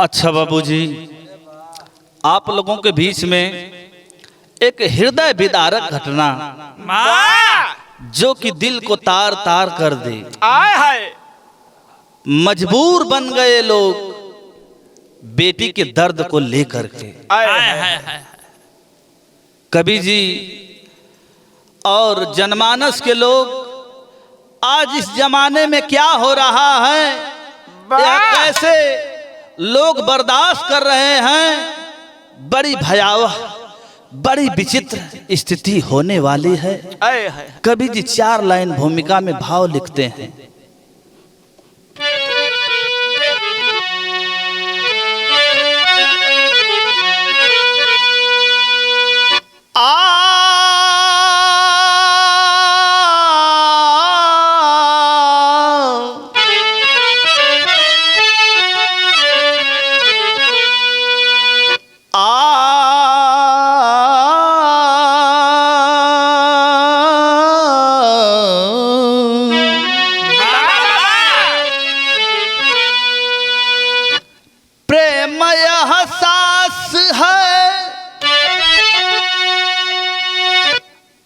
अच्छा बाबूजी, आप लोगों के बीच में एक हृदय विदारक घटना जो कि दिल को तार तार कर दे। आए हाय मजबूर बन गए लोग बेटी के दर्द को लेकर के। कवि जी और जनमानस के लोग आज इस जमाने में क्या हो रहा है, या कैसे लोग बर्दाश्त कर रहे हैं, बड़ी भयावह बड़ी विचित्र स्थिति होने वाली है। कवि जी 4 लाइन भूमिका में भाव लिखते हैं।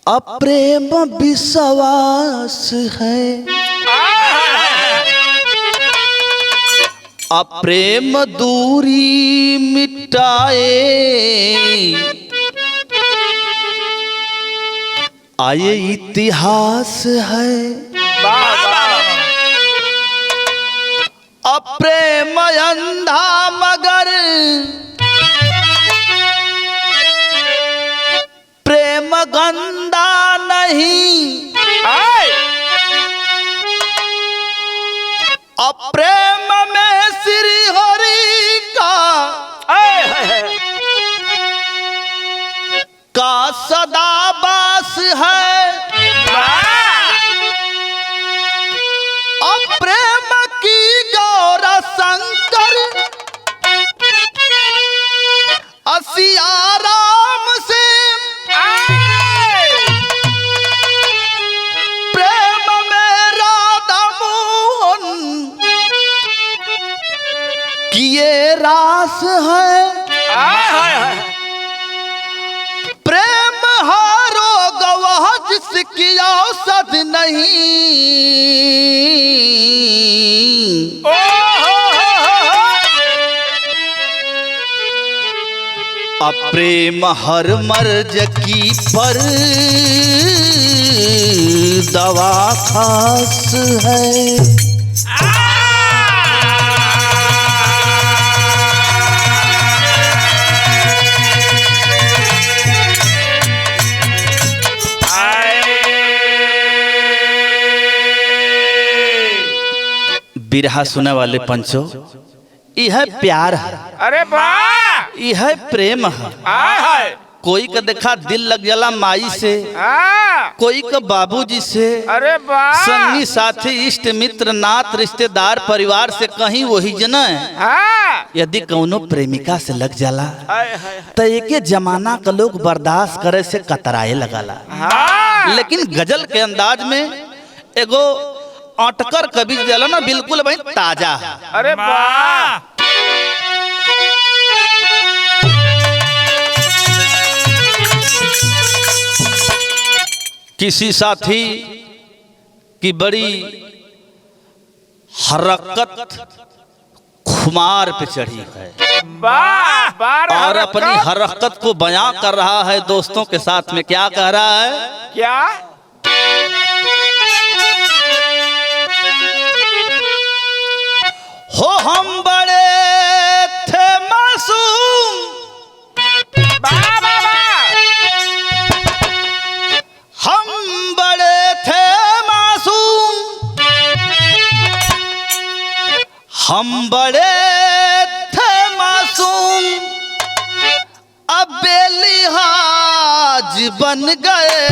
अप्रेम विश्वास है, अप्रेम दूरी मिटाए, आए इतिहास है। अप्रेम अंधा मगर प्रेम गंदा नहीं, अप्रेम में श्री हरि का सदा वास है। अप्रेम की गौर शंकर असिया राम से प्रेम में राधा मोहन किए रास है। प्रेम हारो गवाह जिसकी औसत नहीं, अप्रेम हर मर्ज की पर दवा खास है। बिरहा सुने वाले पंचो, यह प्यार है। अरे वाह, यह प्रेम है। कोई का देखा दिल लग जाला माई से, कोई का बाबूजी से, अरे वाह, संगी साथी इष्ट मित्र नात रिश्तेदार परिवार से कहीं वही जना है। यदि कौनो प्रेमिका से लग जाला तो एक जमाना का लोग बर्दाश्त करे से कतराए लगाला। लेकिन गजल के अंदाज में एगो अटकर कवि जाला ना, बिल्कुल भाई ताजा। अरे वाह, किसी साथी की बड़ी हरकत खुमार पे चढ़ी है और अपनी हरकत को बयां कर रहा है दोस्तों के साथ में। क्या कह रहा है? क्या? हो हम बड़े थे मासूम, हम बड़े थे मासूम, हम बड़े थे मासूम, अब बेलिहाज बन गए,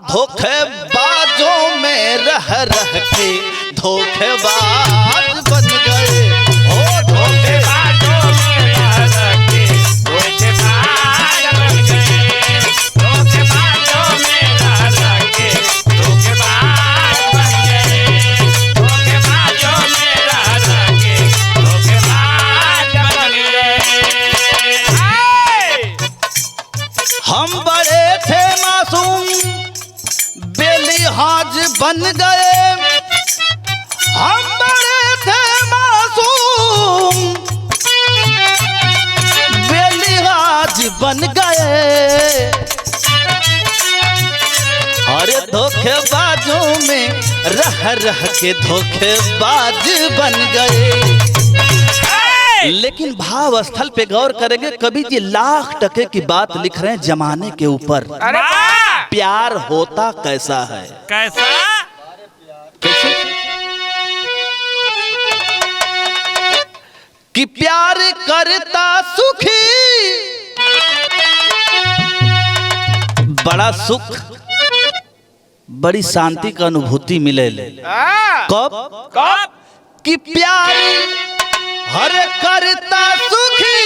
धोखेबाजों में रह रह के धोखेबाज बन गए। ओ धोखेबाजों में रह रह के धोखेबाज बन गए, धोखेबाजों में रह रह के धोखेबाज बन गए। बन गए, हम बड़े थे मासूम, बेलिहाज बन गए। अरे धोखेबाजों में रह रह के धोखेबाज बन गए। लेकिन भाव स्थल पे गौर करेंगे, कवि जी लाख टके की बात लिख रहे हैं जमाने के ऊपर। अरे प्यार होता कैसा है? कैसा? कैसे? कि प्यार करता सुखी, बड़ा सुख बड़ी शांति का अनुभूति मिले। कब? कब? कि प्यार हर करता सुखी,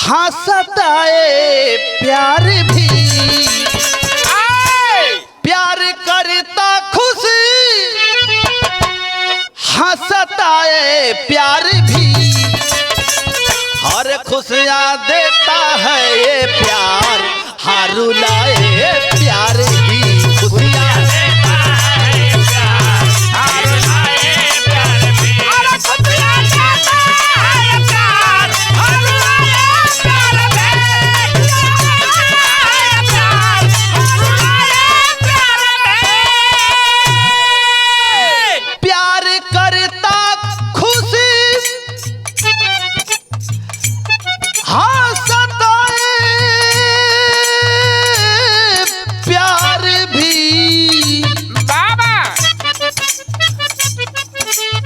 हंसताए प्यार भी, प्यार करता खुशी, हंसताए प्यार भी, हर खुशियाँ देता है ये प्यार, हर रुलाए प्यार भी, खुशियाँ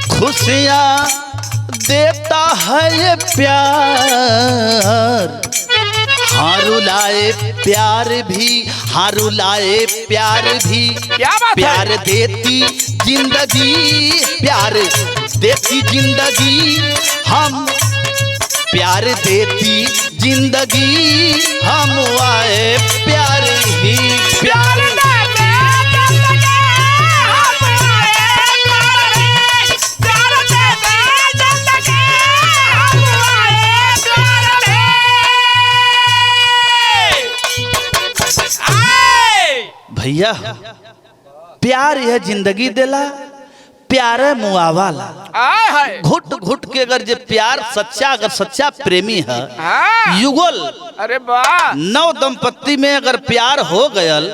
खुशियाँ देता है ये प्यार, हाँ रुलाए प्यार भी, हाँ रुलाए प्यार भी। क्या बात है? प्यार देती जिंदगी, प्यार देती जिंदगी हम, प्यार देती जिंदगी हम आए प्यार ही प्यार। भैया प्यार यह जिंदगी देला, प्यार मुआवाला। घुट घुट के अगर जे प्यार सच्चा, अगर सच्चा प्रेमी है, युगल अरे वाह, नव दंपत्ति में अगर प्यार हो गयल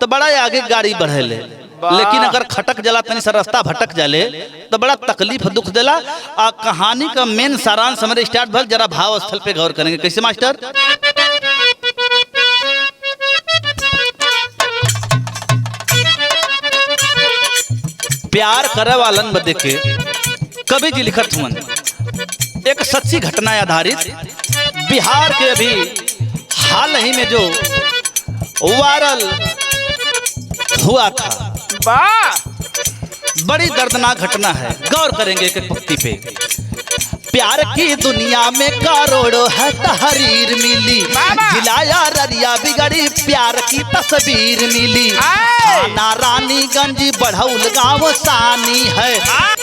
तो बड़ा आगे गाड़ी बढ़ेले। लेकिन अगर खटक जला, तनी सा रास्ता भटक जाले तो बड़ा तकलीफ दुख देला। आ कहानी का मेन सारांश हमारे स्टार्ट भल, जरा भाव स्थल पे गौर करेंगे। कैसे मास्टर? प्यार करे वालन बदे के कवि जी लिखत हुन एक सच्ची घटना आधारित बिहार के अभी हाल ही में जो वायरल हुआ था, बड़ी दर्दनाक घटना है। गौर करेंगे एक पंक्ति पे। प्यार की दुनिया में करोड़ों है तहरीर मिली, जिलाया ररिया बिगड़ी प्यार की तस्वीर मिली। थाना रानीगंज बढ़ौल गाँव सानी है,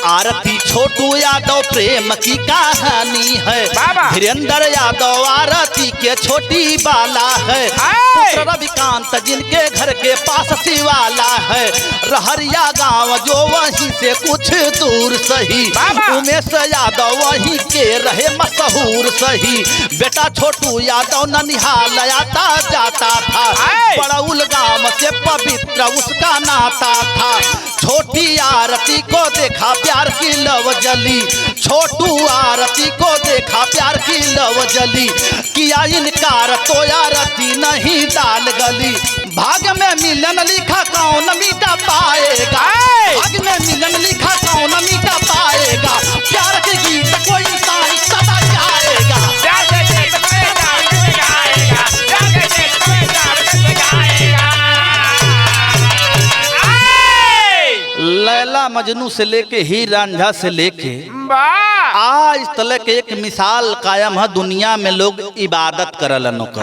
आरती छोटू यादव प्रेम की कहानी है। धीरेन्द्र यादव आरती के छोटी बाला है, पुत्र रविकांत जिनके घर के पास शिवाला है। रहरिया गांव जो वहीं से कुछ दूर सही, उमेश यादव वहीं के रहे मशहूर सही। बेटा छोटू यादव ननिहाल आता जाता था, बड़ौल गांव से पवित्र उसका नाता था। छोटी आरती को देखा प्यार की लव जली, छोटू आरती को देखा प्यार की लव जली। किया इनकार तो आरती नहीं दाल गली। भाग्य में मिलन लिखा कौन मीठा पाएगा, भाग्य में मिलन लिखा कौन मीठा पाएगा। प्यार के गीत कोई इंसान सदा गाएगा, लैला मजनू से लेके ही रांझा से लेके आज तक एक मिसाल कायम है, दुनिया में लोग इबादत करलन ओकर।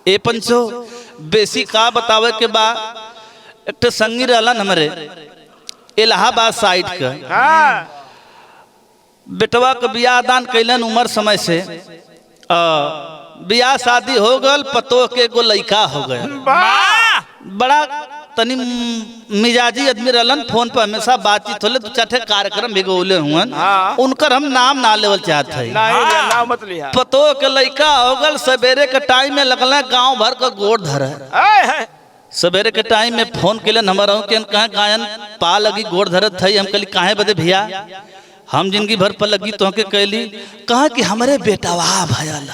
ए पंचो बेसी का बतावे के बा, एक संगी रहलन हमारे इलाहाबाद साइड के, बेटवा के बियाह दान कैलन उम्र समय से, बियाह शादी हो गल, पतो के एगो लड़का हो गया। बड़ा तनी मिजाजी आदमी रहलन, फोन पर हमेशा बातचीत होले, तो चाहे कार्यक्रम भी गोले हुअन। हाँ। उनकर हम नाम ना लेवल चाहत है। नहीं नाम मत लिया। पतो के लइका होगल सवेरे के टाइम में लगल गांव भर का गोड़ धर। सवेरे के टाइम में फोन के नंबर के कहे गायन पा लगी गोड़ धरत है। हम कहली काहे बदे भैया, हम जिंदगी भर पर लगी तो के कहली कहा कि हमारे बेटावा भयल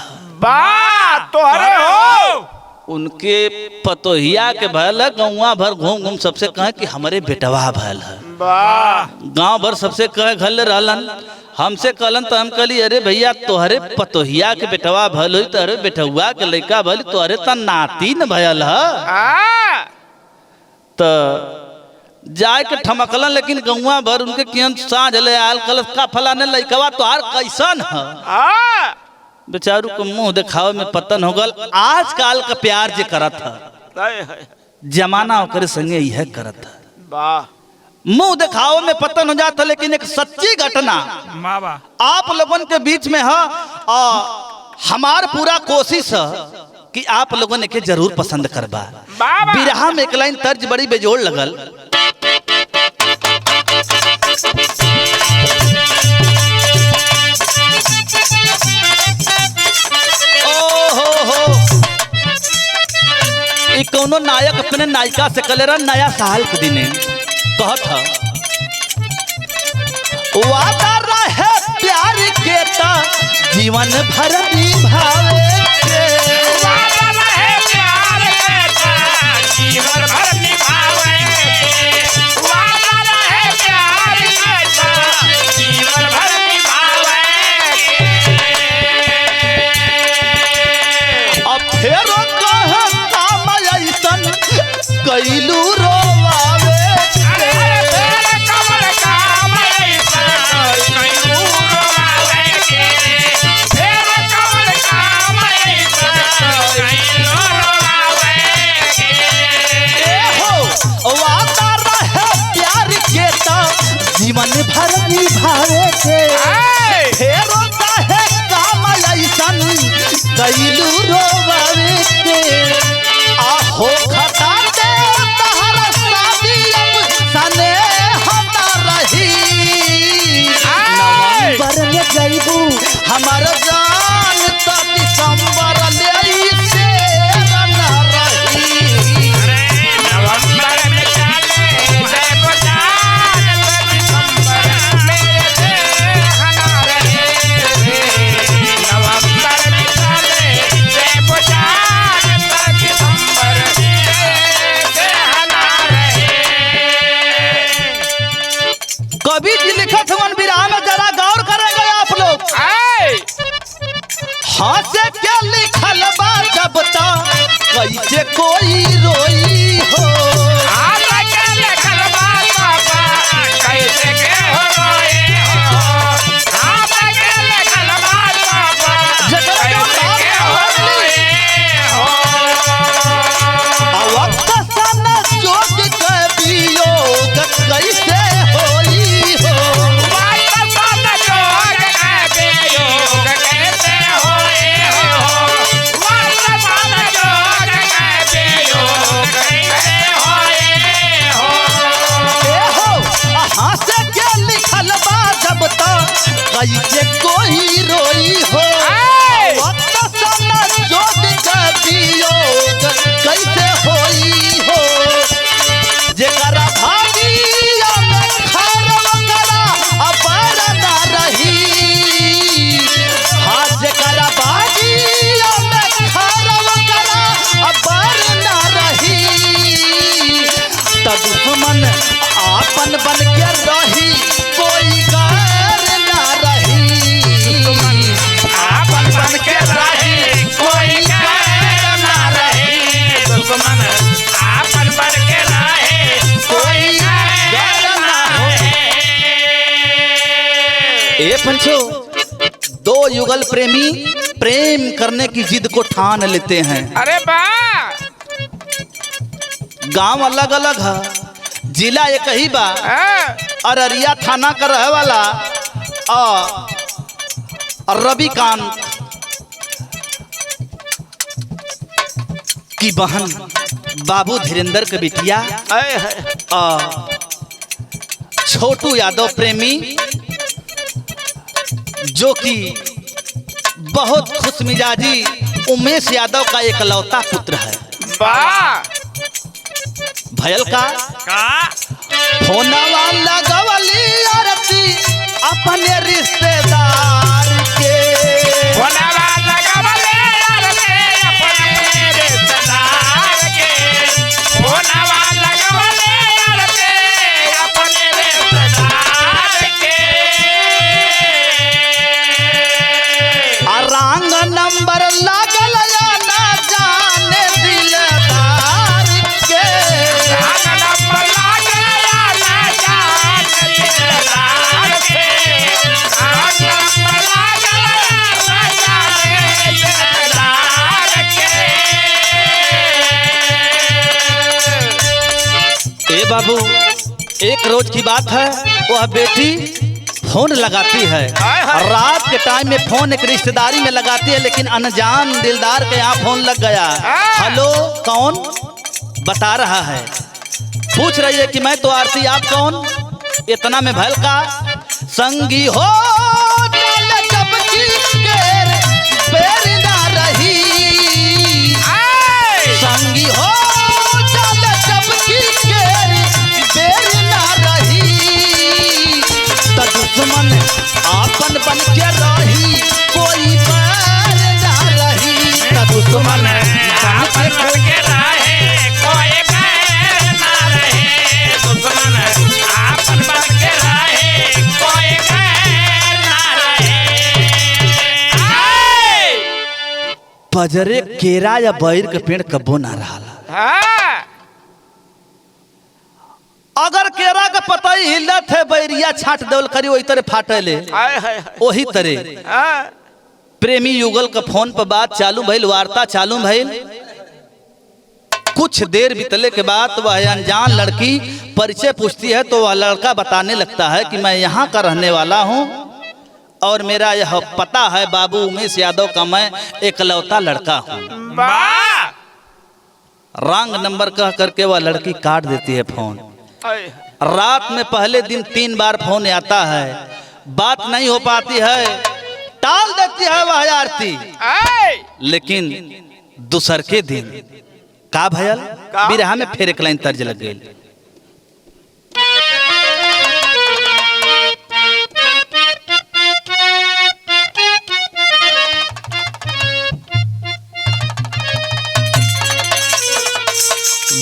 तोहरे हो। उनके पतोहिया के भयल गौवा भर घूम घूम सबसे कहे कि हमारे बेटवा भयल है। गांव भर सबसे कहे घर रहलन। हमसे कहलन तो हम कहली अरे भैया तोहरे पतोहिया के बेटवा भल हो, तोहरे बेटुआ के लड़का भल, तोहरे त नाती न भयल है। तो जाए के ठमकलन, लेकिन गौवा भर उनके कियन साँझ ले आयल कल का फलाने लड़कवा तोहार कैसन है। बेचारू को मुंह दिखावे में पतन हो गल। आजकल का प्यार जे करत है जमाना ओकरे संगे यह करत है। मुंह दिखावे में पतन हो जाता, लेकिन एक सच्ची घटना आप लोगों के बीच में है। हमार पूरा कोशिश है कि आप लोगों ने के जरूर पसंद करबा। बिरहा में एक लाइन तर्ज बड़ी बेजोड़ लगल। कोनो नायक अपने नायिका से कले रहा नया साल के दिने कहत है वादा रहे प्यार के ता जीवन भर निभावे के। वादा रहे प्यार के ता जीवन भर निभावे के। वादा रहे प्यार के ता जीवन भर निभावे के। अब फेरो कैलू रोवावे के। तेरे कमल काम ऐसा कैलू रोवावे के। तेरे कमल काम ऐसा कैलू रोवावे के। हो वादा रहे प्यार के ता जीवन भर निभावे के। फेरो काहे काम ऐसन कैलू रोवावे के। आहो खता हमार जान तो दिसंबर ले से न रही। नवंबर में चले जब जान तो दिसंबर मेरे देहना रहे। नवंबर में चले जब जान तो दिसंबर मेरे देहना रहे। कवि जी लिखत हवन बिरहा में, जरा गौर करेंगे आप लोग। हाँ से क्या लिखल बा जब तक कैसे कोई रोई हो। हाँ से क्या लिखल बा बाबा कैसे के हो रोई हो। हाँ से क्या लिखल बा बाबा कैसे के हो रोई हो। वक्त सन जोग के वियोग कैसे होई हो। वक्त सन जोग के वियोग कैसे होई हो। वक्त सन जोग के वियोग कैसे होई हो। हाँ से क्या लिखल बा जब तक कैसे कोई रोई हो। वक्त सन जोग के वियोग कैसे होई हो। जेकरा भागिया में खरव करा अपार ना रही। हाँ जेकरा भागिया में खरव करा अपार ना रही। त दुश्मन आपन बन के रही कोई गैर ना रही। आपन बन के रही कोई गैर ना रही। दुश्मन आपन बन के रहे कोई गैर ना रहे। ए पंचो, दो युगल प्रेमी प्रेम करने की जिद को ठान लेते हैं। अरे बा गांव अलग अलग है, जिला एक ही बा। अररिया थाना का रहे वाला रविकांत की बहन बाबू धीरेन्द्र के बिटिया आए है छोटू यादव प्रेमी, जो कि बहुत खुश मिजाजी उमेश यादव का एकलौता पुत्र है। वाह भयल का फोनवा लगवली आरती अपने रिश्तेदार के, फोनवा लगवले आरती अपने रिश्तेदार के, फोनवा लगवले आरती अपने रिश्तेदार के। रंग नंबर लागल या ना जाने दिलदार के, रंग नंबर लागल या ना जाने दिलदार के, रंग नंबर लागल या ना जाने दिलदार के। ए बाबू, एक रोज की बात है, वह बेटी फोन लगाती है। रात के टाइम में फोन एक रिश्तेदारी में लगाती है, लेकिन अनजान दिलदार के यहाँ फोन लग गया। हेलो कौन बता रहा है, पूछ रही है कि मैं तो आरती, आप कौन? इतना में भल का संगी हो जब की बेर ना रही, संगी हो जब की बेर ना रही, तो दुश्मन आपन बन के रही, कोई बैर ना रही, तो दुश्मन आपन बन के रहे, कोई बैर ना रहे, दुश्मन आपन बन के रहे, कोई बैर ना रहे। पजरे केरा या बैर के पेड़ कबो ना रहा। अगर केरा का पता ही हिलत है, बैरिया छाट देवल करी वही तरह फाटले, वही तरह प्रेमी युगल का फोन पर बात चालू भइल, वार्ता चालू भइल। कुछ देर बीतले के बाद वह अनजान लड़की परिचय पूछती है, तो वह लड़का बताने लगता है कि मैं यहाँ का रहने वाला हूँ और मेरा यह पता है, बाबू उमेश यादव का मैं एकलौता लड़का हूँ। रंग नंबर कह करके वह लड़की काट देती है फोन। रात में पहले दिन 3 बार फोन आता है, बात नहीं हो पाती है, टाल देती है वह आरती। लेकिन दूसर के दिन का भयल बिरहा में फिर एक लाइन तर्ज लग गई।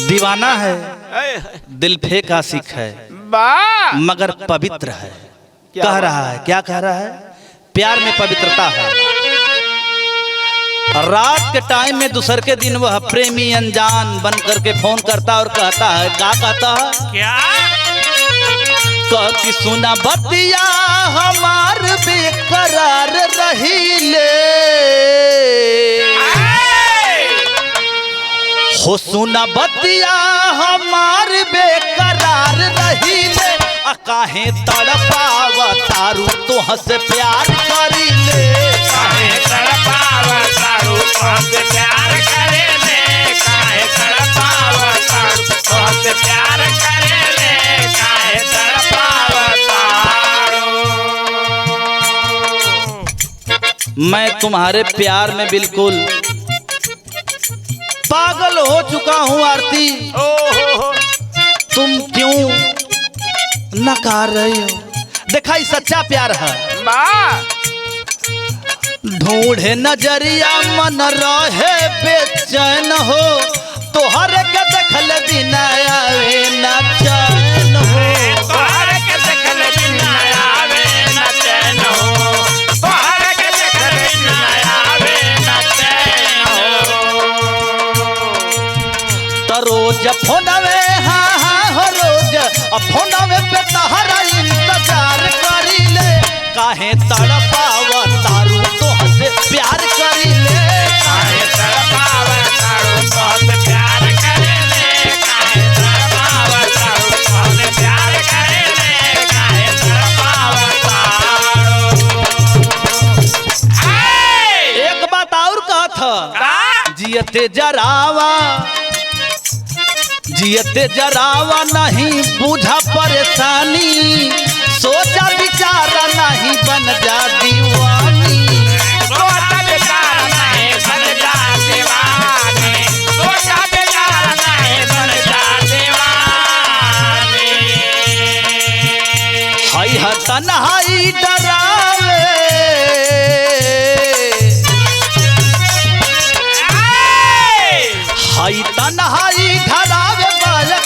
दीवाना है, दिल फेंक आशिक है, मगर पवित्र है। कह रहा है, क्या कह रहा है? प्यार में पवित्रता है। रात के टाइम में दूसर के दिन वह प्रेमी अनजान बन करके फोन करता और कहता है, क्या कहता है? क्या कह कि सुना बतिया हमार बेकरार रही ले, हो सुना बतिया हमार बेकरार रही ले, काहे तड़पाव तारू तोह से प्यार करी ले, काहे तड़पाव तारू तोह से प्यार करे ले, काहे तड़पाव तारू तोह से प्यार करे ले, काहे तड़पाव तारू। मैं तुम्हारे प्यार में बिल्कुल पागल हो चुका हूँ आरती, तुम क्यों नकार रही हो? देखा ही सच्चा प्यार है। ढूंढे नजरिया मन रहे बेचैन हो, तोहर के देखल बिना आवे न चैन हो, तोहर के देखल बिना आवे न चैन हो, तोहर के देखल बिना आवे न चैन हो। तो रोज फोनवे हाँ रोज फोनवे पे तहरा इंतजार करी ले, काहे तड़पाव तारू तोह से प्यार करी ले, काहे तड़पाव तारू तोह से प्यार करे ले, काहे तड़पाव तारू तोह से प्यार करे ले, काहे तड़पाव तारू। एक बात और कहा था, जियते जरावा जियते जरावा नहीं बूझा परेशानी, सोचा विचारा नहीं बन जा दीवानी। सोचा बेचारा नहीं बन जा दीवानी, सोचा बेचारा नहीं बन जा दीवानी। हाय हा तन्हाई डरावे, हाय तन्हाई डरावे बालक,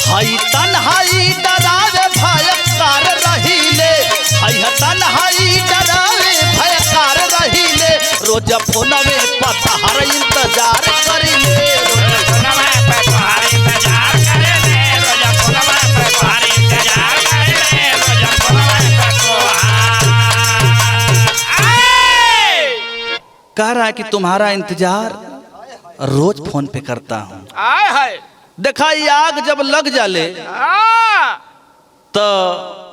हाय तन्हाई डरावे भयकार रहीले, हाय हा तन्हाई डरावे भयकार रहीले। रोज फोनवे पतहर इंतजार करिले, फोनवा पे तुम्हारी इंतजार करेले, रोज फोनवा पे तुम्हारी इंतजार करेले, रोज फोनवा पे तुम्हारी। कह रहा है कि तुम्हारा इंतजार रोज फोन पे करता हूँ। आय हाय देखा ये आग जब लग जाले तो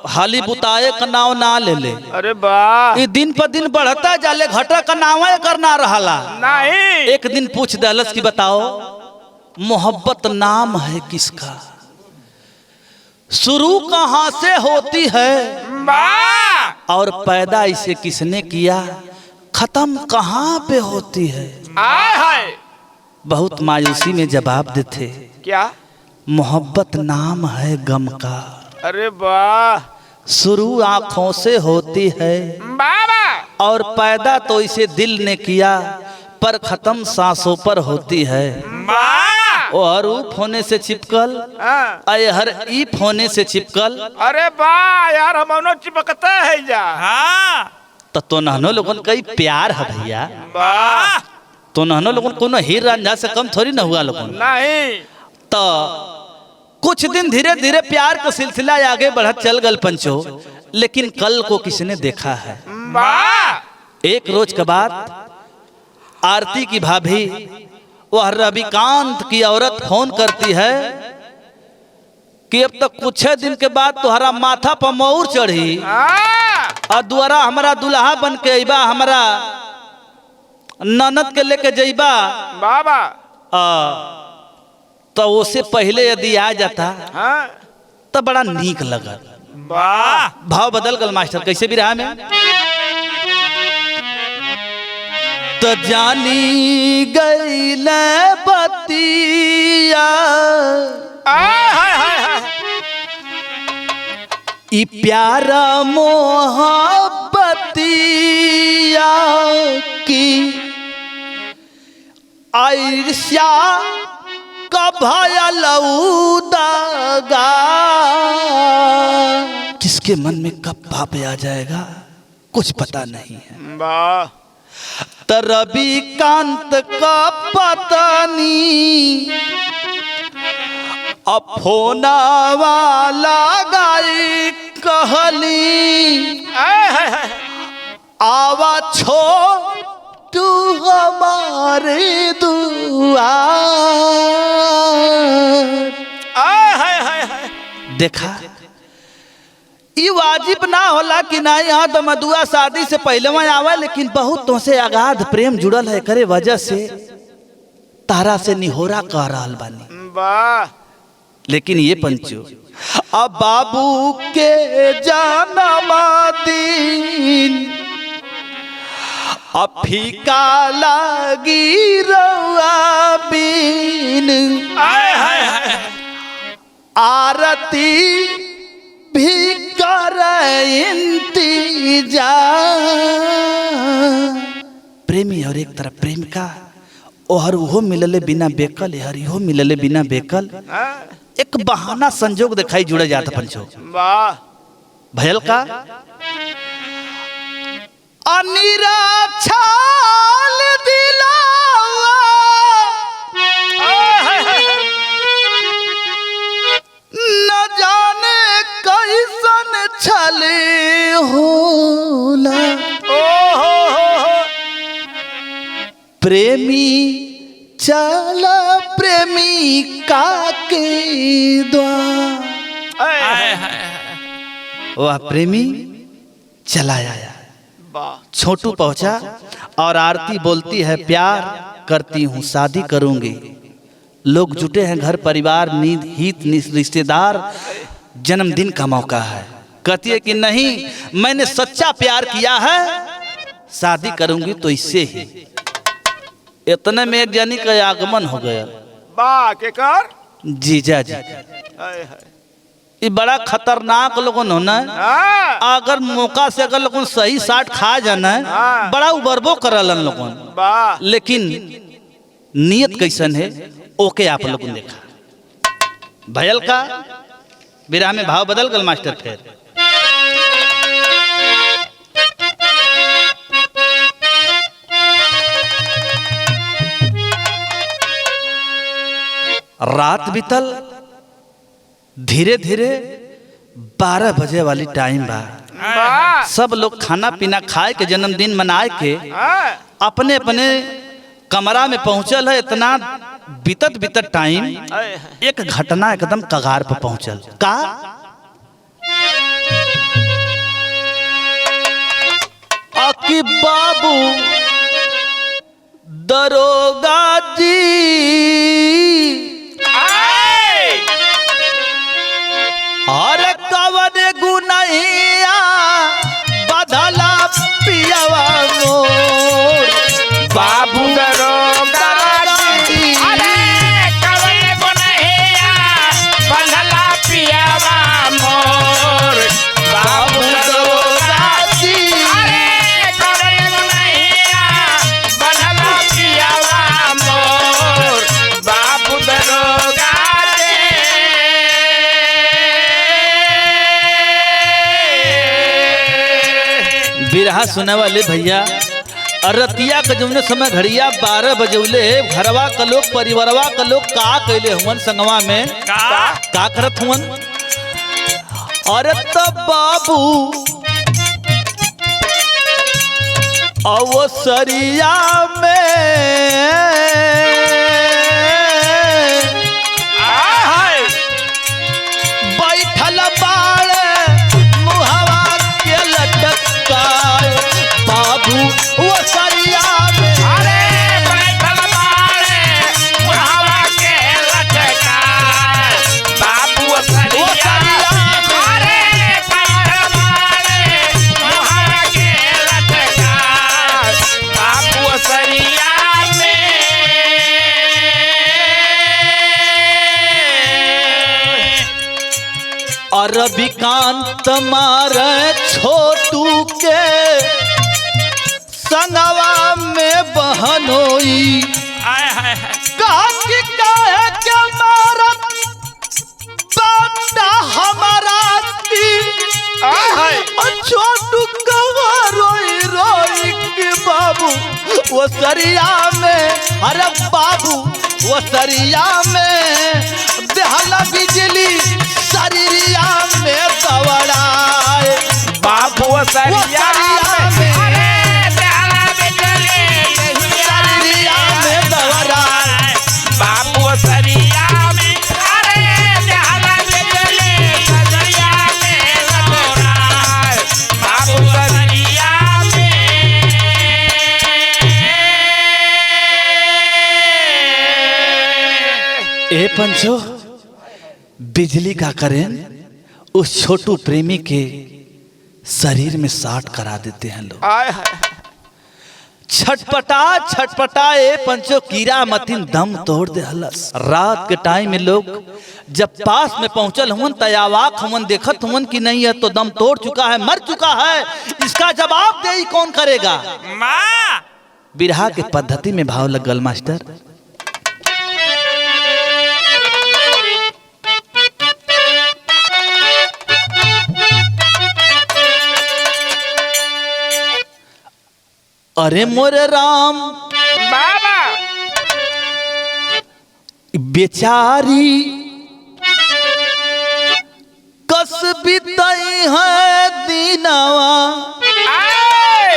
हाली बुताए का नाव ना ले ले। अरे वाह, ये दिन पर दिन बढ़ता जाले, घटा का नाव करना रहला। नहीं एक दिन पूछ दलस कि बताओ मोहब्बत नाम है किसका, शुरू कहाँ से होती है वाह, और पैदा इसे किसने किया, खत्म कहाँ पे होती है। आय हाय बहुत मायूसी में जवाब देते, क्या, मोहब्बत नाम है गम का, अरे वाह, शुरू आंखों से होती है बाबा, और पैदा तो इसे दिल ने किया, पर खत्म सांसों पर होती है। वाह, ओ हर ऊप होने से चिपकल, अय हर ईप होने से चिपकल। अरे वाह यार, हम चिपकते है जा। हाँ तो नहनो लोगन कई प्यार है भैया, वाह, तो नहनो लोगन कोनो हीर रांझा से कम थोड़ी ना हुआ लोगन। नहीं तो कुछ दिन धीरे धीरे प्यार का सिलसिला आगे बढ़त चल गल पंचो, लेकिन कल को किसने देखा है। वाह, एक रोज के बाद आरती की भाभी वह रविकांत की औरत फोन करती है कि अब तक कुछ दिन के बाद तुम्हारा माथा पर मौर चढ़ी और द्वारा हमारा दुल्हा बन के अइबा, हमारा ननद के लेके जइबा बाबा, तो उससे पहले यदि आ जाता हाँ, तो बड़ा नीक लगा। वाह, भाव बदल गल मास्टर, कैसे भी रहा में तो जानी गई बतिया, हाय हाय हाय, ई प्यारा मोहब्बतिया की ईर्ष्या का भयल उदागा, किसके मन में कब पाप आ जाएगा कुछ पता नहीं है। वाह, तो रविकांत का पत्नी अब फोना वाला गाई कहली, आवा छोटू हमारे दुआर। देखा ये वाजिब ना होला कि ना यहाँ तो मधुआ शादी से पहले में आवा, लेकिन बहुत तुमसे अगाध प्रेम जुड़ल है, करे वजह से तारा से निहोरा कह रहल बानी। वाह, लेकिन ये पंचो अब बाबू के जन्म दिन अब फीका लगी रउआ बिन, आरती भी कर इंतजार। प्रेमी और एक तरफ प्रेमिका, और वो मिलले बिना बेकल, हर इहो मिलले बिना बेकल, एक बहाना संजोग दिखाई जुड़े जाता पंचो। वाह, भयल का अनिराछाल दिलावा न जाने कैसन छले होला, प्रेमी चला प्रेमिका के द्वार। वह प्रेमी चला आया, छोटू पहुंचा और आरती बोलती है प्यार करती हूँ शादी करूंगी, लोग जुटे हैं, घर परिवार नींद हित रिश्तेदार, जन्मदिन का मौका है। कहती है कि नहीं, मैंने सच्चा प्यार किया है, शादी करूंगी तो इससे ही। इतने में एक जनी का आगमन हो गया। वाह के कर जीजा जी, हाय हाय ये बड़ा खतरनाक लोगन होना है। हाँ अगर मौका से अगर लोगन सही साट खा जाना है, हाँ। बड़ा उबरबो करलन लोगन। वाह लेकिन नियत कैसन है ओके आप लोग ने देखा। भयल का विराह में भाव बदल गल मास्टर। फिर रात बीतल, धीरे धीरे 12 बजे वाली टाइम बा। वाह सब लोग खाना पीना खाए के जन्मदिन मनाए के हाँ अपने अपने कमरा में पहुंचल है। इतना बीतत बीतत टाइम, हाय हाय एक घटना एकदम कगार पर पहुंचल। का अकी बाबू दरोगा जी, हाय अरे कवन गुनैया बधला पियवा मोर। बाबू दरोगा जी अरे कवन गुनैया बंधला पियावा मोर। बाबू दरोगा जी अरे कवन गुनैया बंधला पियावा मोर। बाबू दरोगा बिरहा सुने वाले भैया, अरतिया के जौने समय घड़िया 12 बजौले, घरवा का लोग परिवारवा का लोग का कैले हुवन संगवा में का करत हुवन। अरे तब बाबू अवसरिया में हाय बैठल बाड़े मुहवा के लटकाए। बाबू अवसरिया में अरे बैठल बाड़े मुहावा के लटकाए। बाबू सरिया अरे बैठल बाड़े मुहावा के लटकाए। बाबू सरिया में अरबिकांत मारे छोटू के संगवा में बहनोई। हाय हाय हाय काकी काहे के मारत बाटा हमारा की। हाय छोटू कवा रोई रोई के बाबू वो सरिया में। अरे बाबू वो सरिया में देहला बिजली सरिया में दवड़ाए। बाबू सरिया में अरे दहला बिजली सरिया में दवड़ाए। बाबू सरिया में अरे दहला बिजली सरिया में लटोराए। बाबू सरिया में ए पंचो, बिजली का करंट उस छोटू प्रेमी के शरीर में साट करा देते हैं लोग। हाय हाय छटपटा छटपटा ए पंचो कीड़ा मतीन दम तोड़ दे हलस। रात के टाइम में लोग जब पास में पहुंचल हुन तयावाक हुन देखत हुन कि नहीं है तो दम तोड़ चुका है, मर चुका है, इसका जवाब दे कौन करेगा। माँ बिरहा के पद्धति में भाव लगल मास्टर। अरे मोरे राम बाबा बेचारी कस बिताई है दीनवा। आए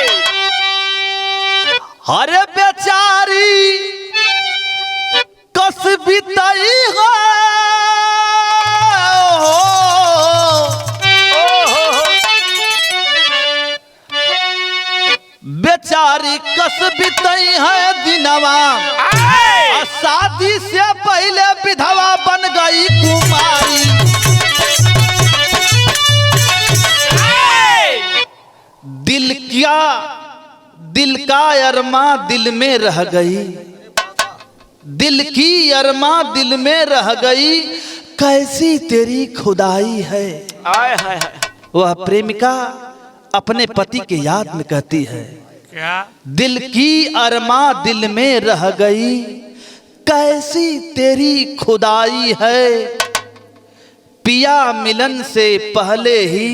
अरे बेचारी कस बिताई है ओहो बेचारी कस बितई है दिनवा, और शादी से पहले विधवा बन गई कुमारी। दिल का अरमा दिल में रह गई, दिल की अरमा दिल में रह गई, कैसी तेरी खुदाई है। वह प्रेमिका अपने पति के याद में कहती है, क्या? दिल की अरमा दिल में रह गई, कैसी तेरी खुदाई है। पिया मिलन से पहले ही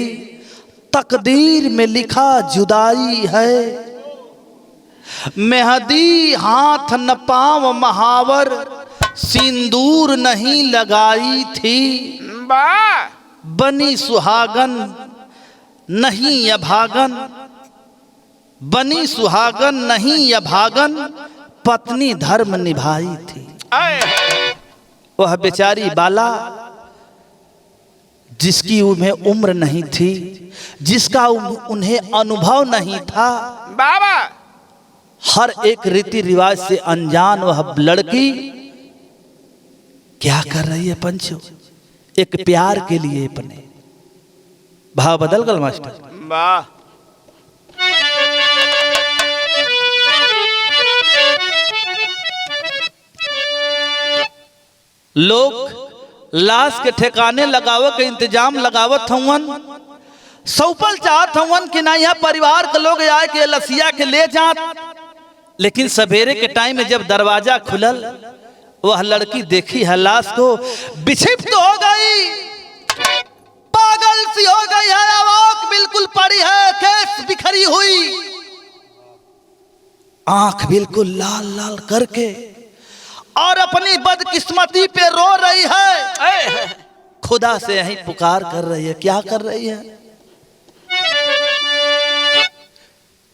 तकदीर में लिखा जुदाई है। मेहंदी हाथ न पाँव महावर, सिंदूर नहीं लगाई थी। बनी सुहागन नहीं अभागन, बनी सुहागन नहीं अभागन, पत्नी धर्म निभाई थी। वह बेचारी बाला जिसकी उन्हें उम्र नहीं थी, जिसका उन्हें अनुभव नहीं था, बाबा हर एक रीति रिवाज से अनजान वह लड़की क्या कर रही है पंचो, एक प्यार के लिए अपने भाव बदल गल मास्टर। वाह, लोग लाश के ठिकाने लगावे के इंतजाम लगावत हवन, सौपल चाहत हवन कि ना यहाँ परिवार के लोग आए के लसिया के ले जात। लेकिन सवेरे के टाइम में जब दरवाजा खुलल, वह लड़की देखी है लाश को, विक्षिप्त हो गई, पागल सी हो गई है, आवाज बिल्कुल पड़ी है, केस बिखरी हुई, आंख बिल्कुल लाल लाल करके और अपनी बदकिस्मती पे रो रही है, खुदा से यही पुकार कर रही है। क्या कर रही है?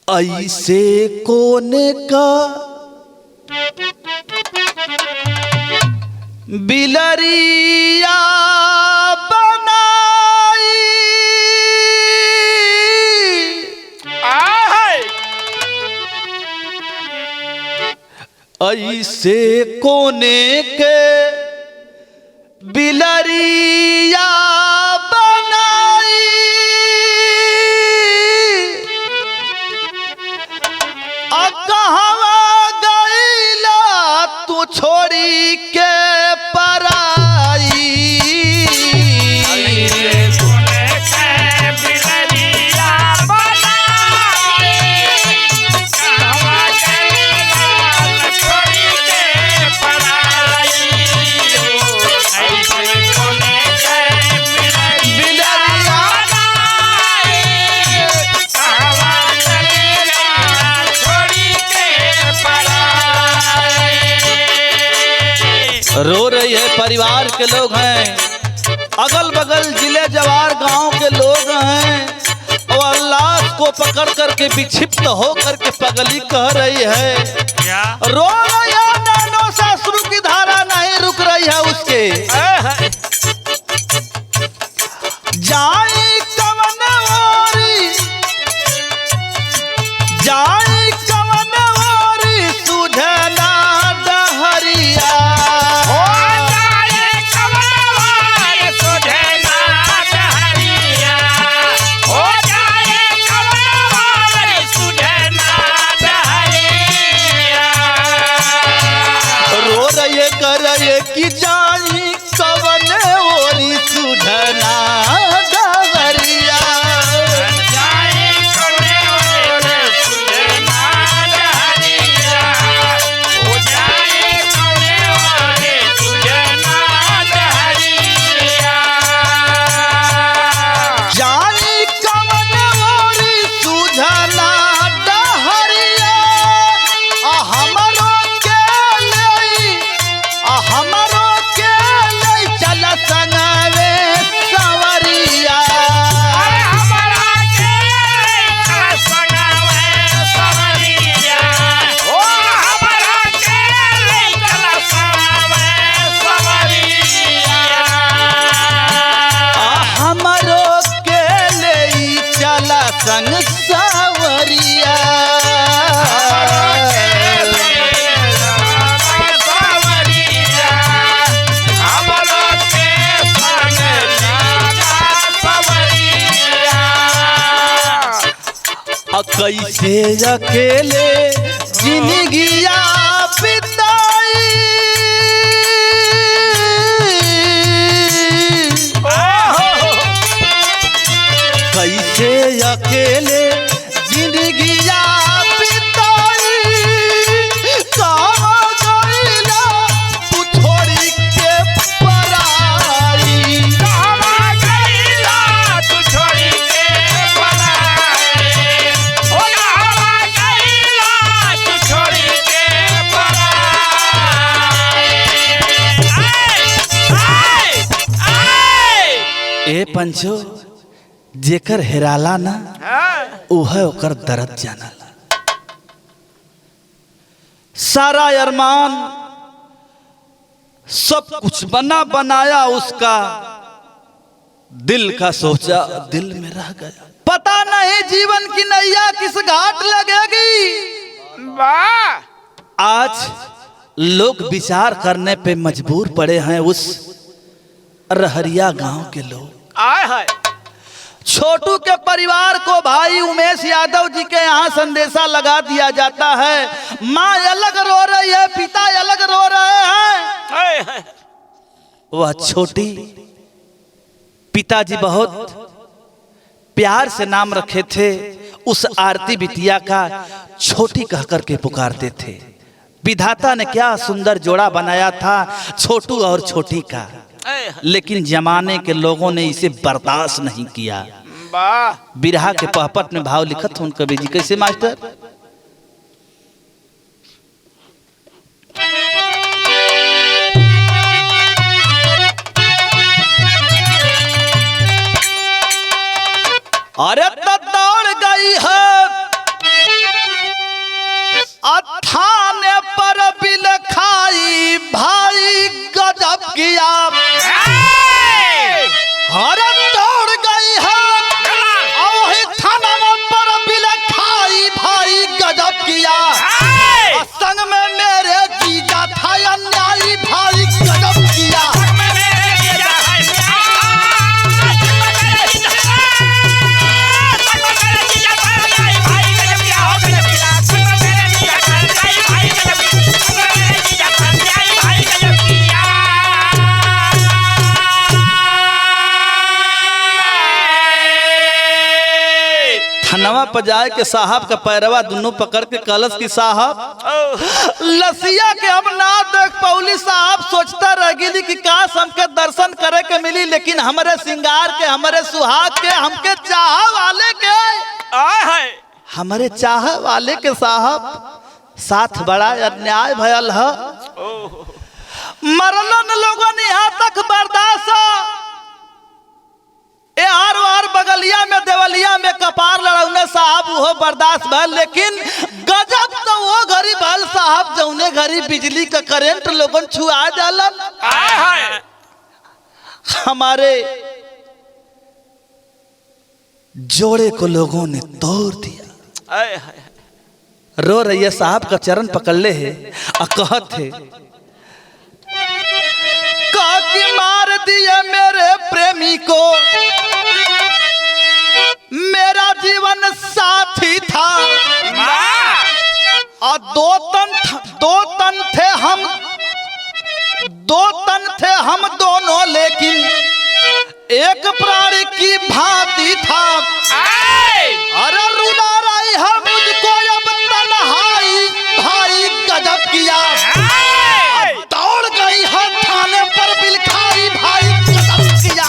ऐसे कोने का बिलरिया बनाई, ऐसे कोने के बिलरिया बनाई, कहवा गईला तू छोड़ी के पराई। रो रही है, परिवार के लोग हैं, अगल बगल जिले जवार गांव के लोग हैं, और लाश को पकड़ करके विक्षिप्त हो करके पगली कह रही है। क्या? रो रही है, नैनों से अश्रु की धारा नहीं रुक रही है उसके। जाई कवन ओरी, जाई कवन ओरी, सुझना डहरिया। कि जाई कवन ओरी, सुझना डहरिया। जाई कवन ओरी, सुझना डहरिया, हमरो के ले, हमरो के ले चल संगवे सवरिया। हमरो के ले चल संग सवरिया। कैसे अकेले जिंदगिया बिताई, कैसे अकेले जिंदगिया बिताई, कहाँ गइला तू छोड़ी के पराई। कहाँ गइला तू छोड़ी के पराई, ओ कहाँ गइला तू छोड़ी के पराई। ए पंचो, जेकर हेराला ना उह ओकर दर्द जानला। सारा अरमान सब कुछ बना बनाया उसका, दिल का सोचा दिल में रह गया। पता नहीं जीवन की नैया किस घाट लगेगी। वाह, आज लोग विचार करने पे मजबूर पड़े हैं उस रहरिया गांव के लोग। आय है छोटू के परिवार को भाई उमेश यादव जी के यहाँ संदेशा लगा दिया जाता है। माँ अलग रो रही है, पिता अलग रो रहे हैं। वह छोटी, पिताजी बहुत प्यार से नाम रखे थे, उस आरती बिटिया का छोटी कहकर के पुकारते थे। विधाता ने क्या सुंदर जोड़ा बनाया था छोटू और छोटी का, लेकिन जमाने के लोगों ने इसे बर्दाश्त नहीं किया। बिरहा के पहपट में भाव लिखत हूं कवि जी, कैसे मास्टर? अरे तो दौड़ गई है थाने पर बिल खाई, भाई गजब किया। अरे दौड़ गई है थाना पर बिल खाई, भाई गजब किया। संग में मेरे जीजा था अन्यायी, भाई गजब किया। थनवा पजाए के साहब का पैरवा दोनों पकड़ के कलश की साहब लसिया के हम ना देख पौली। साहब सोचता रह गई कि काश हमके दर्शन करे के मिली, लेकिन हमारे सिंगार के, हमारे सुहाग के, हमके चाह वाले के, हमारे चाह वाले के साहब साथ बड़ा अन्याय भयल है। मरलन लोगों ने यहाँ तक बर्दाश्त आर वार बगलिया में देवलिया में कपार लड़ौने साहब वो बर्दाश्त भल, लेकिन गजब तो वो घरी भल साहब जौने घरी बिजली का करंट लोगन छुआ जालन। हमारे जोड़े को लोगों ने तोड़ दिया। रो रही है साहब का चरण पकड़ ले है और कहते काकी मार दिए मेरे प्रेमी को, मेरा जीवन साथी था। और दो तन थे हम दोनों, लेकिन एक प्राणी की भांति था। अरे रुला रही है मुझको अब तन्हाई, भाई गजब किया। दौड़ गई है थाने पर बिल खाई, भाई गजब किया।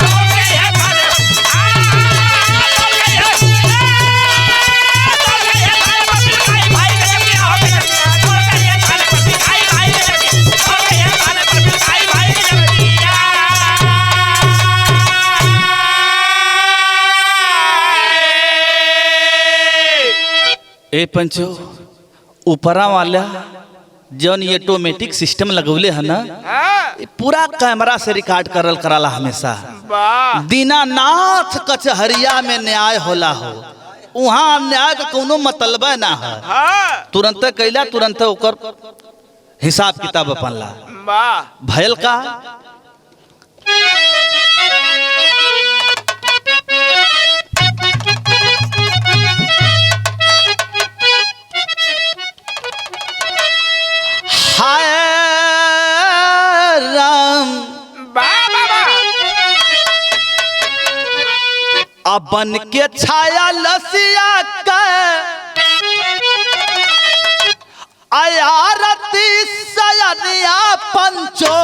ए पंचो, ऊपरा वाला जौन ये ऑटोमेटिक सिस्टम लगौले है ना, पूरा कैमरा से रिकॉर्ड करल कराला हमेशा। दीनानाथ कचहरिया में न्याय होला हो, वहाँ न्याय का कोनो मतलब ना है। तुरंत कैला तुरंत ओकर हिसाब किताब अपन ला भयल का। अब बन के छाया लसिया का आयारती सयनिया पंचो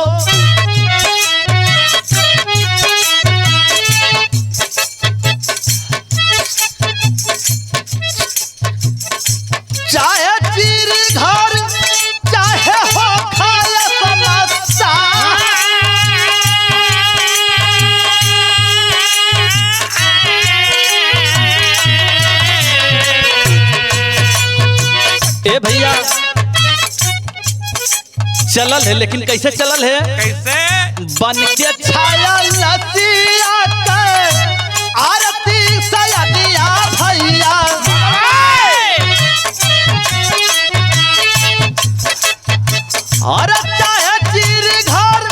चाहे चीर घर चाहे हो खाए समस्या ए भैया चलल है, लेकिन कैसे चलल है? कैसे? बन के छाया लसिया के आरती सयनिया भैया और चाहे चीर घर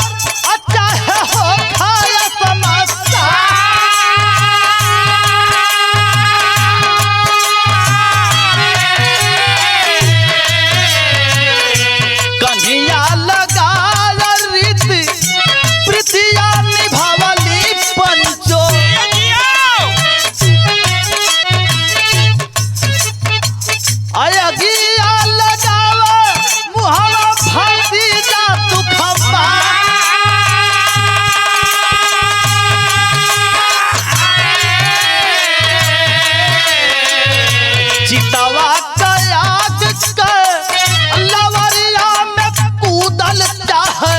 चाहे हो खाए समस्या कन्हैया लगा रीति प्रीतिया निभावली पंचो अयगिया लगावा मुहावा फांसी जा दुखम्बा चितवा कयाग के लवरिया में कूदल चाहे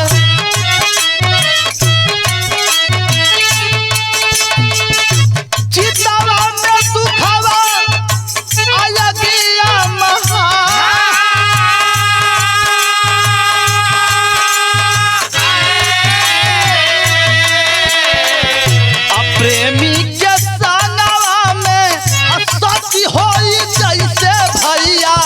चितवा में दुखवा अयगिया महा प्रेमी के सानवा में सती होई जैसे भैया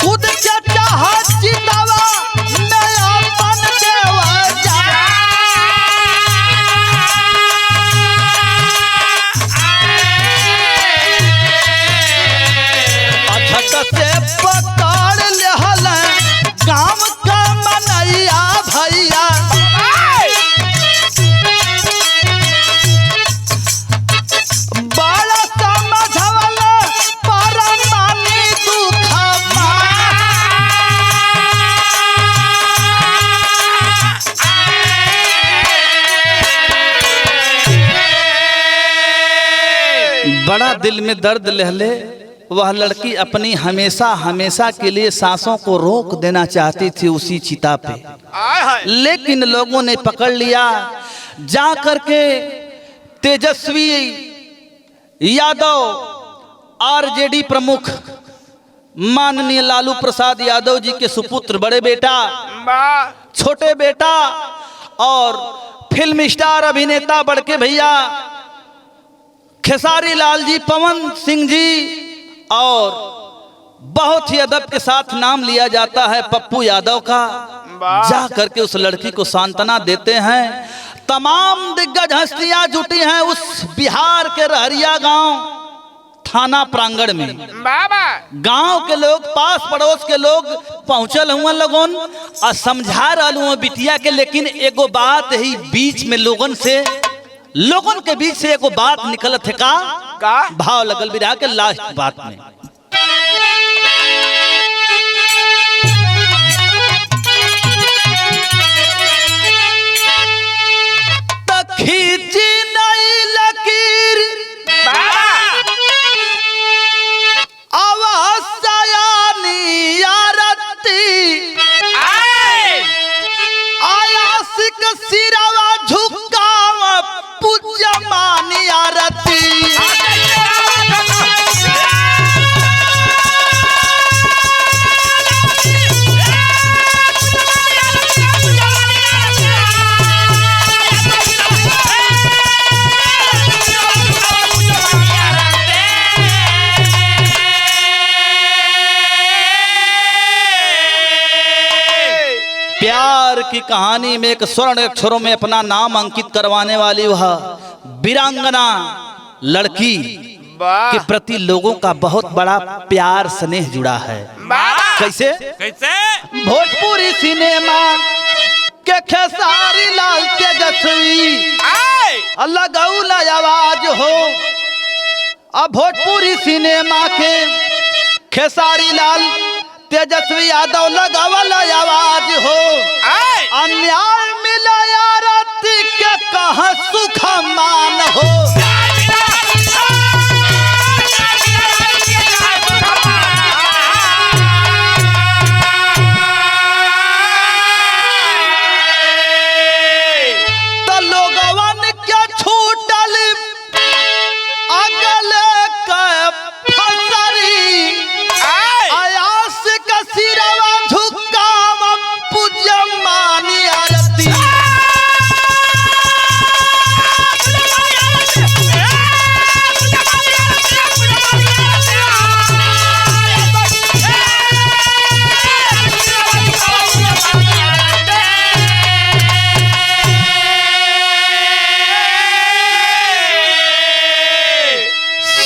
खुद के चाह चितवा नया बन देवा जा अछत से पकड़ लेहल गाँव का मनैया भैया बड़ा समझवला परमानी दुखमा बड़ा दिल में दर्द लहले वह लड़की अपनी हमेशा हमेशा के लिए सांसों को रोक देना चाहती थी उसी चिता पे, लेकिन लोगों ने पकड़ लिया। जा करके तेजस्वी यादव आरजेडी प्रमुख माननीय लालू प्रसाद यादव जी के सुपुत्र बड़े बेटा छोटे बेटा और फिल्म स्टार अभिनेता बड़के भैया खेसारी लाल जी पवन सिंह जी और बहुत ही अदब के साथ नाम लिया जाता है पप्पू यादव का, जा करके उस लड़की को सांत्वना देते हैं। तमाम दिग्गज हस्तियां जुटी हैं उस बिहार के रहरिया गांव थाना प्रांगण में। गांव के लोग पास पड़ोस के लोग पहुंचल हुआ लोगन और समझा रहा बिटिया के, लेकिन एगो बात ही बीच में लोगन के बीच से एगो बात निकलत है का भाव लगल बिरहा के लास्ट बात में। खींची नहीं लकीर अवसयानी आरती आयासिक सिरवा झुकाव पूज्य मानी आरती प्यार की कहानी में एक स्वर्ण अक्षरों में अपना नाम अंकित करवाने वाली वह वीरांगना लड़की के प्रति लोगों का बहुत बड़ा प्यार स्नेह जुड़ा है। कैसे कैसे? भोजपुरी सिनेमा के खेसारी लाल तेजस्वी लगौल आवाज हो। अब भोजपुरी सिनेमा के खेसारी लाल तेजस्वी यादव लगौल आवाज हो। अन्याय मिला यारती के कहाँ सुख मान हो।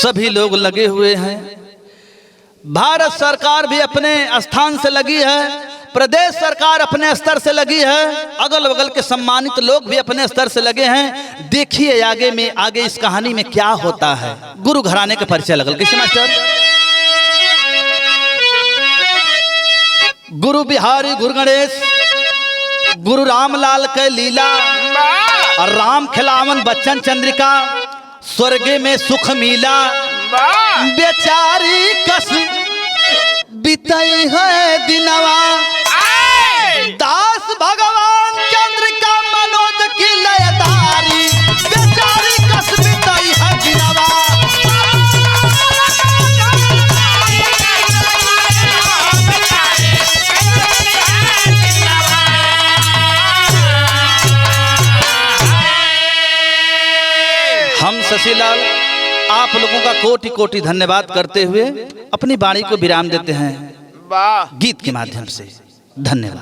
सभी लोग लगे हुए हैं। भारत सरकार भी अपने स्थान से लगी है, प्रदेश सरकार अपने स्तर से लगी है, अगल बगल के सम्मानित लोग भी अपने स्तर से लगे हैं। देखिए आगे इस कहानी में क्या होता है। गुरु घराने का परिचय लगल किसी मास्टर। गुरु बिहारी गुरु गणेश गुरु रामलाल के लीला और राम खिलावन बच्चन चंद्रिका स्वर्गे में सुख मिला। बेचारी कस बीतई है दिनवा दास भगवान चंद्रिका मनोज की लयदारी। बेचारी कस बीतई है दिनवा। हम शशिलाल आप लोगों का कोटि कोटि धन्यवाद करते हुए अपनी वाणी को विराम देते हैं गीत के माध्यम से। धन्यवाद।